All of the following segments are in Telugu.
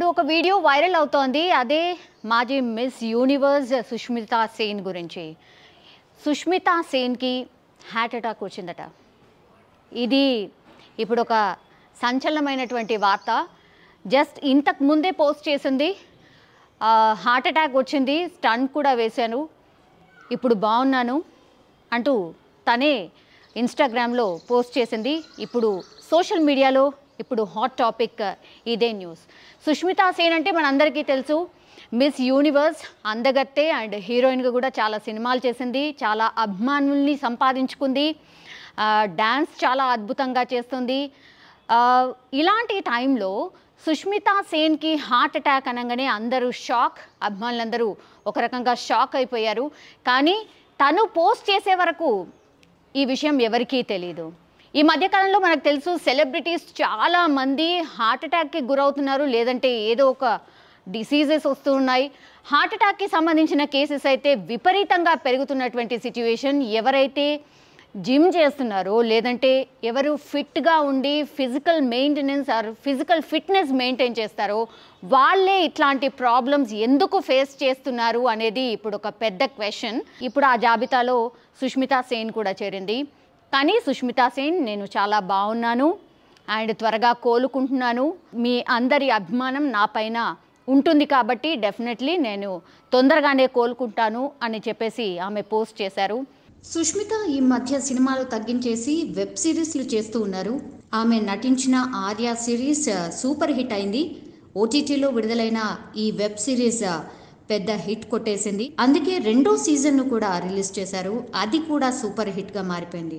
ఇప్పుడు ఒక వీడియో వైరల్ అవుతోంది. అదే మాజీ మిస్ యూనివర్స్ సుష్మితా సేన్ గురించి. సుష్మితా సేన్కి హార్ట్ అటాక్ వచ్చిందట. ఇది ఇప్పుడు ఒక సంచలనమైనటువంటి వార్త. జస్ట్ ఇంతకు ముందే పోస్ట్ చేసింది, హార్ట్ అటాక్ వచ్చింది, స్టంట్ కూడా వేశాను, ఇప్పుడు బాగున్నాను అంటూ తనే ఇన్స్టాగ్రామ్లో పోస్ట్ చేసింది. ఇప్పుడు సోషల్ మీడియాలో ఇప్పుడు హాట్ టాపిక్ ఇదే న్యూస్. సుష్మితా సేన్ అంటే మనందరికీ తెలుసు, మిస్ యూనివర్స్ అందగత్తె అండ్ హీరోయిన్గా కూడా చాలా సినిమాలు చేసింది, చాలా అభిమానుల్ని సంపాదించుకుంది, డ్యాన్స్ చాలా అద్భుతంగా చేస్తుంది. ఇలాంటి టైంలో సుష్మితా సేన్కి హార్ట్ అటాక్ అనగానే అందరూ షాక్, అభిమానులందరూ ఒక రకంగా షాక్ అయిపోయారు. కానీ తను పోస్ట్ చేసే వరకు ఈ విషయం ఎవరికీ తెలియదు. ఈ మధ్యకాలంలో మనకు తెలుసు, సెలబ్రిటీస్ చాలామంది హార్ట్ అటాక్కి గురవుతున్నారు, లేదంటే ఏదో ఒక డిసీజెస్ వస్తూ ఉన్నాయి. హార్ట్ అటాక్కి సంబంధించిన కేసెస్ అయితే విపరీతంగా పెరుగుతున్నటువంటి సిచ్యువేషన్. ఎవరైతే జిమ్ చేస్తున్నారో, లేదంటే ఎవరు ఫిట్గా ఉండి physical maintenance are physical fitness maintain చేస్తారో వాళ్ళే ఇట్లాంటి ప్రాబ్లమ్స్ ఎందుకు ఫేస్ చేస్తున్నారు అనేది ఇప్పుడు ఒక పెద్ద క్వశ్చన్. ఇప్పుడు ఆ జాబితాలో సుష్మితా సేన్ కూడా చేరింది. కానీ సుష్మితా సేన్, నేను చాలా బాగున్నాను అండ్ త్వరగా కోలుకుంటున్నాను, మీ అందరి అభిమానం నా పైన ఉంటుంది కాబట్టి డెఫినెట్లీ నేను తొందరగానే కోలుకుంటాను అని చెప్పేసి ఆమె పోస్ట్ చేశారు. సుష్మిత ఈ మధ్య సినిమాలు తగ్గించేసి వెబ్ సిరీస్లు చేస్తూ ఉన్నారు. ఆమె నటించిన ఆర్య సిరీస్ సూపర్ హిట్ అయింది. ఓటీటీలో విడుదలైన ఈ వెబ్ సిరీస్ పెద్ద హిట్ కొట్టేసింది. అందుకే రెండో సీజన్ను కూడా రిలీజ్ చేశారు. అది కూడా సూపర్ హిట్గా మారిపోయింది.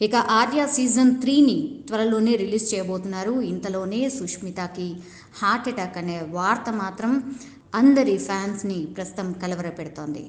ఇక ఆర్య సీజన్ 3ని త్వరలోనే రిలీజ్ చేయబోతున్నారు. ఇంతలోనే సుష్మితకి హార్ట్ అటాక్ అనే వార్త మాత్రం అందరి ఫ్యాన్స్ని ప్రస్తుతం కలవరపెడుతోంది.